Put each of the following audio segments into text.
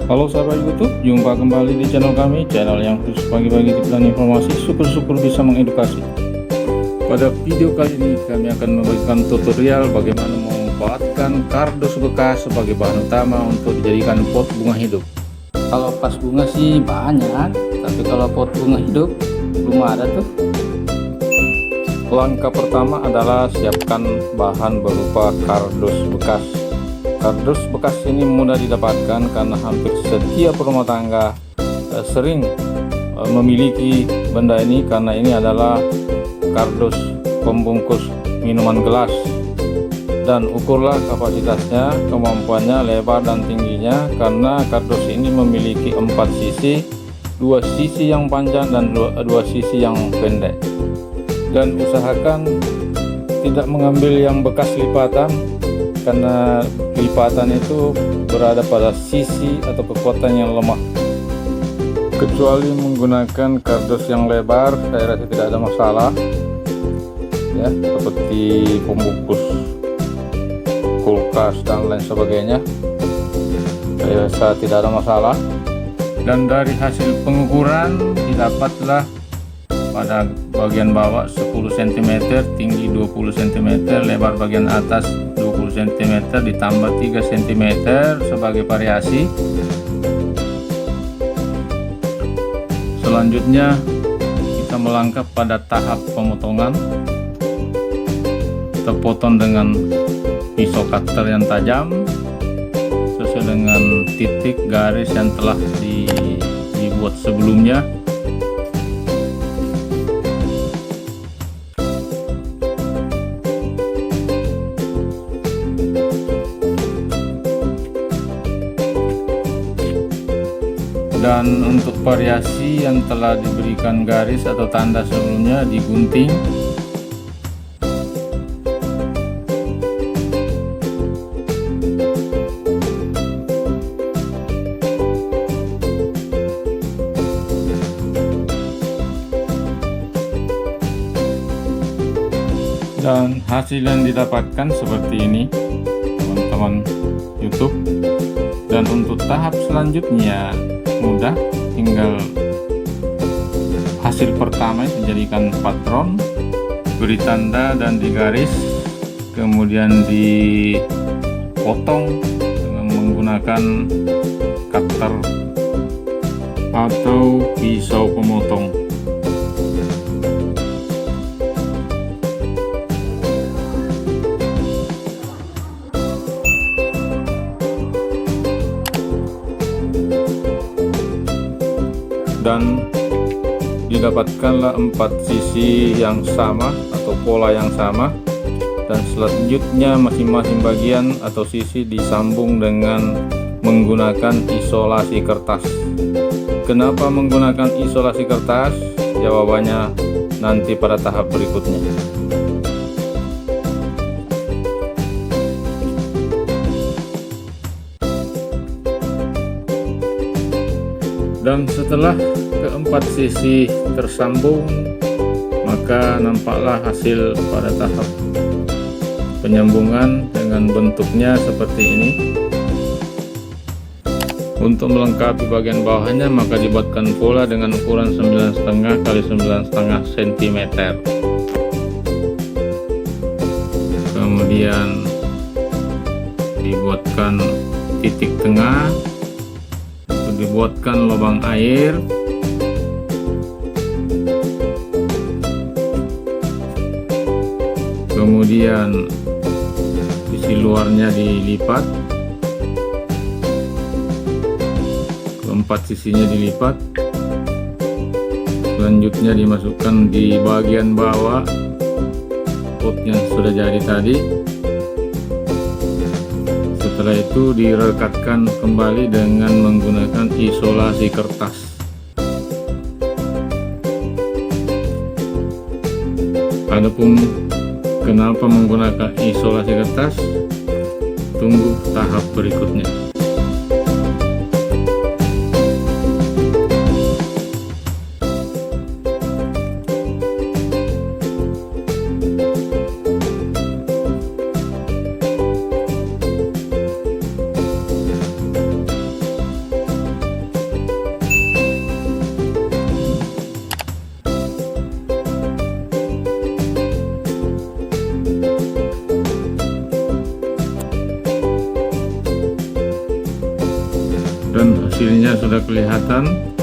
Halo sahabat YouTube, jumpa kembali di channel kami, channel yang khusus pagi-pagi tips dan informasi, syukur-syukur bisa mengedukasi. Pada video kali ini kami akan memberikan tutorial bagaimana memanfaatkan kardus bekas sebagai bahan utama untuk dijadikan pot bunga hidup. Kalau pas bunga sih banyak, tapi kalau pot bunga hidup belum ada tuh. Langkah pertama adalah siapkan bahan berupa kardus bekas. Kardus bekas ini mudah didapatkan karena hampir setiap rumah tangga sering memiliki benda ini, karena ini adalah kardus pembungkus minuman gelas. Dan ukurlah kapasitasnya, kemampuannya, lebar dan tingginya, karena kardus ini memiliki 4 sisi, 2 sisi yang panjang dan 2 sisi yang pendek. Dan usahakan tidak mengambil yang bekas lipatan, karena lipatan itu berada pada sisi atau kekuatan yang lemah. Kecuali menggunakan kardus yang lebar, saya rasa tidak ada masalah ya, seperti pembungkus kulkas dan lain sebagainya, saya rasa tidak ada masalah. Dan dari hasil pengukuran didapatlah pada bagian bawah 10 cm, tinggi 20 cm, lebar bagian atas 20 cm ditambah 3 cm sebagai variasi. Selanjutnya kita melangkah pada tahap pemotongan. Kita potong dengan pisau cutter yang tajam sesuai dengan titik garis yang telah dibuat sebelumnya. Dan untuk variasi yang telah diberikan garis atau tanda sebelumnya digunting. Dan hasil yang didapatkan seperti ini teman-teman YouTube. Dan untuk tahap selanjutnya mudah, tinggal hasil pertama dijadikan patron, beri tanda dan digaris, kemudian dipotong dengan menggunakan cutter atau pisau pemotong. Dan didapatkanlah 4 sisi yang sama atau pola yang sama, dan selanjutnya masing-masing bagian atau sisi disambung dengan menggunakan isolasi kertas. Kenapa menggunakan isolasi kertas? Jawabannya nanti pada tahap berikutnya. Dan setelah keempat sisi tersambung, maka nampaklah hasil pada tahap penyambungan dengan bentuknya seperti ini. Untuk melengkapi bagian bawahnya, maka dibuatkan pola dengan ukuran 9,5 x 9,5 cm. Kemudian dibuatkan titik tengah, dibuatkan lubang air, kemudian sisi luarnya dilipat, keempat sisinya dilipat, selanjutnya dimasukkan di bagian bawah pot yang sudah jadi tadi. Setelah itu direkatkan kembali dengan menggunakan isolasi kertas. Adapun kenapa menggunakan isolasi kertas, tunggu tahap berikutnya. hasilnya sudah kelihatan,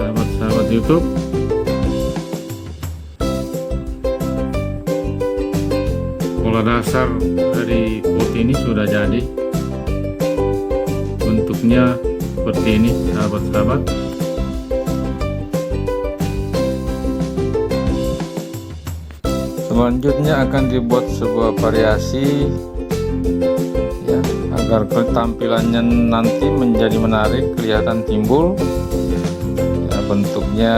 sahabat-sahabat YouTube. Pola dasar dari pot ini sudah jadi, bentuknya seperti ini sahabat-sahabat. Selanjutnya akan dibuat sebuah variasi ya, agar tampilannya nanti menjadi menarik, kelihatan timbul ya, bentuknya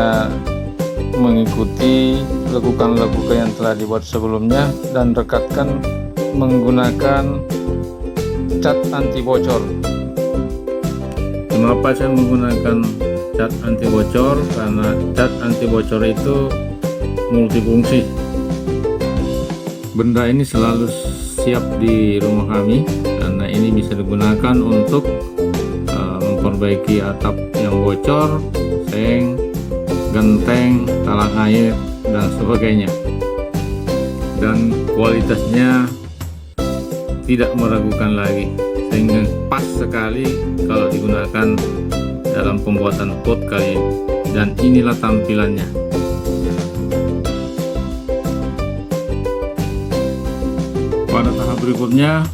mengikuti lekukan-lekukan yang telah dibuat sebelumnya, dan rekatkan menggunakan cat anti bocor. Kenapa saya menggunakan cat anti bocor? Karena cat anti bocor itu multifungsi. Benda ini selalu siap di rumah kami karena ini bisa digunakan untuk memperbaiki atap yang bocor, seng, genteng, talang air, dan sebagainya. Dan kualitasnya tidak meragukan lagi, sehingga pas sekali kalau digunakan dalam pembuatan pot kali ini. Dan inilah tampilannya. Pada tahap berikutnya,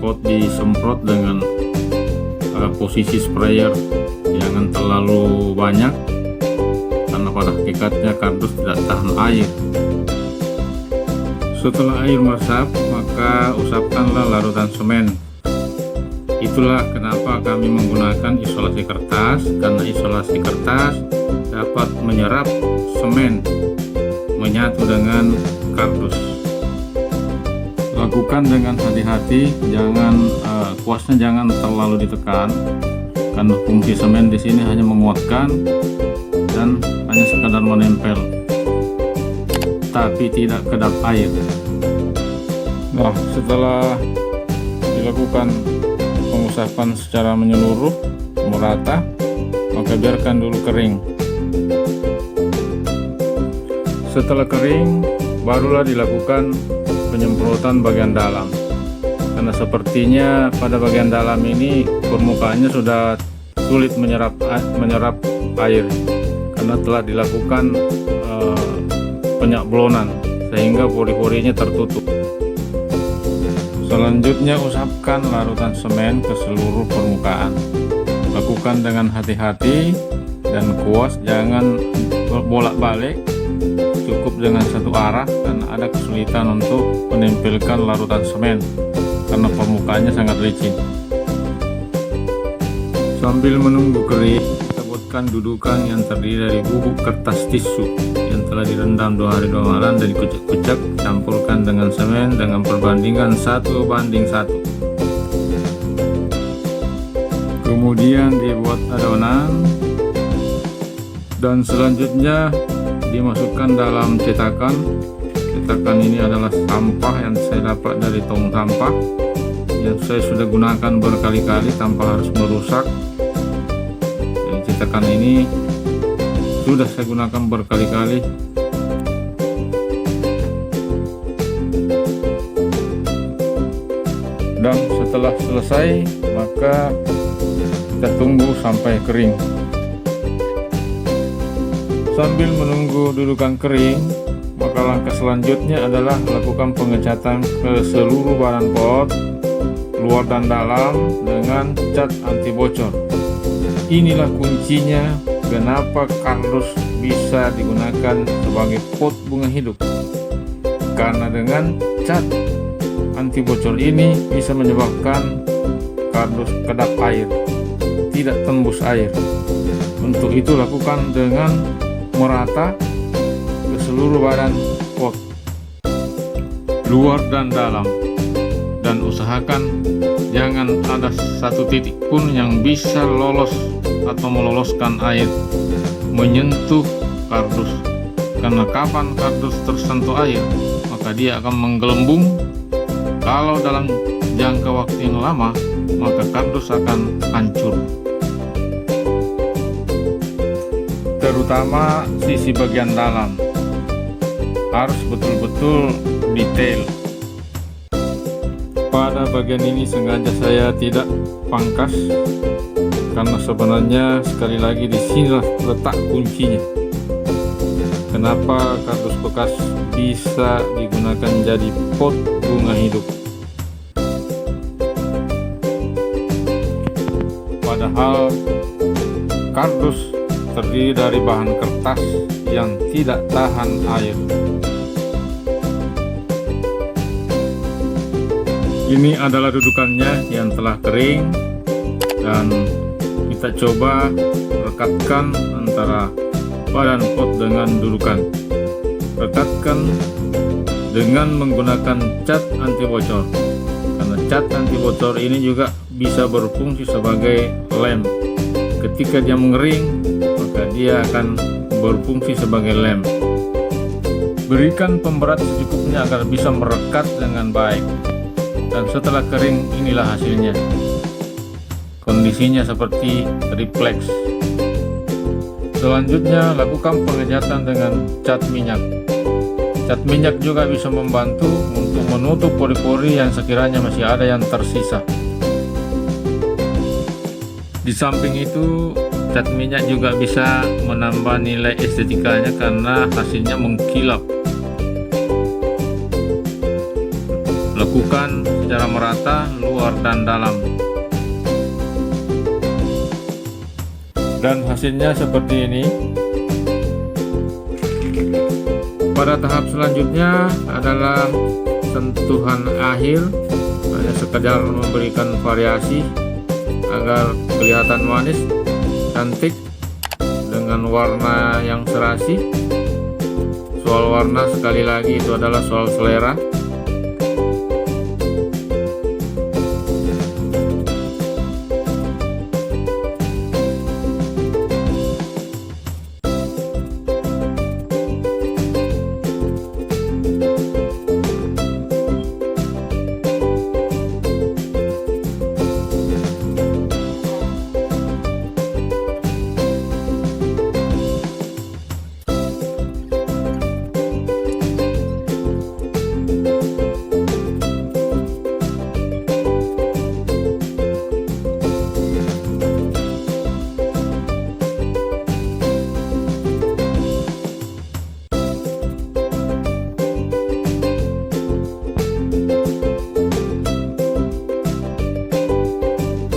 pot disemprot dengan posisi sprayer jangan terlalu banyak, karena pada hakikatnya kardus tidak tahan air. Setelah air meresap, maka usapkanlah larutan semen. Itulah kenapa kami menggunakan isolasi kertas, karena isolasi kertas dapat menyerap semen menyatu dengan kardus. Lakukan dengan hati-hati, jangan kuasnya jangan terlalu ditekan, karena fungsi semen di sini hanya menguatkan dan hanya sekadar menempel, tapi tidak kedap air. Nah, setelah dilakukan pengusapan secara menyeluruh merata, maka biarkan dulu kering. Setelah kering, barulah dilakukan penyemprotan bagian dalam, karena sepertinya pada bagian dalam ini permukaannya sudah sulit menyerap air karena telah dilakukan penyablonan sehingga pori-porinya tertutup. Selanjutnya usapkan larutan semen ke seluruh permukaan. Lakukan dengan hati-hati dan kuas, jangan bolak-balik, cukup dengan satu arah karena ada kesulitan untuk menempelkan larutan semen karena permukaannya sangat licin. Sambil menunggu kering, kita buatkan dudukan yang terdiri dari bubuk kertas tisu yang telah direndam 2 hari 2 malam dan dikucek-kucek, campurkan dengan semen dengan perbandingan 1:1. Kemudian dibuat adonan dan selanjutnya dimasukkan dalam cetakan. Cetakan ini adalah sampah yang saya dapat dari tong sampah yang saya sudah gunakan berkali-kali tanpa harus merusak. Dan cetakan ini sudah saya gunakan berkali-kali. Dan setelah selesai, maka kita tunggu sampai kering. Sambil menunggu dudukan kering, maka langkah selanjutnya adalah melakukan pengecatan ke seluruh badan pot, luar dan dalam, dengan cat anti bocor. Inilah kuncinya kenapa kardus bisa digunakan sebagai pot bunga hidup, karena dengan cat anti bocor ini bisa menyebabkan kardus kedap air, tidak tembus air. Untuk itu lakukan dengan merata ke seluruh badan pot, luar dan dalam, dan usahakan jangan ada satu titik pun yang bisa lolos atau meloloskan air menyentuh kardus, karena kapan kardus tersentuh air maka dia akan menggelembung. Kalau dalam jangka waktu yang lama maka kardus akan hancur, terutama sisi bagian dalam harus betul-betul detail. Pada bagian ini sengaja saya tidak pangkas karena sebenarnya sekali lagi di sinilah letak kuncinya. Kenapa kardus bekas bisa digunakan jadi pot bunga hidup? Padahal kardus terdiri dari bahan kertas yang tidak tahan air. Ini adalah dudukannya yang telah kering, dan kita coba rekatkan antara badan pot dengan dudukan. Rekatkan dengan menggunakan cat anti bocor, karena cat anti bocor ini juga bisa berfungsi sebagai lem. Ketika dia mengering, maka dia akan berfungsi sebagai lem. Berikan pemberat secukupnya agar bisa merekat dengan baik. Dan setelah kering, inilah hasilnya. Kondisinya seperti refleks. Selanjutnya, lakukan pengecatan dengan cat minyak. Cat minyak juga bisa membantu untuk menutup pori-pori yang sekiranya masih ada yang tersisa. Di samping itu, cat minyak juga bisa menambah nilai estetikanya karena hasilnya mengkilap. Lakukan secara merata luar dan dalam, dan hasilnya seperti ini. Pada tahap selanjutnya adalah sentuhan akhir, hanya sekedar memberikan variasi agar kelihatan manis, cantik, dengan warna yang serasi. Soal warna, sekali lagi, itu adalah soal selera.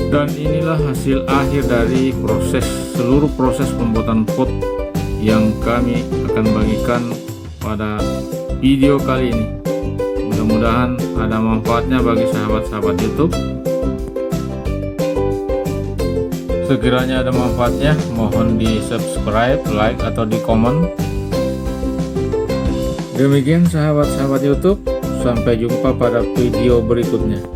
Dan inilah hasil akhir dari seluruh proses pembuatan pot yang kami akan bagikan pada video kali ini. Mudah-mudahan ada manfaatnya bagi sahabat-sahabat YouTube. Sekiranya ada manfaatnya, mohon di subscribe, like, atau di komen. Demikian sahabat-sahabat YouTube, sampai jumpa pada video berikutnya.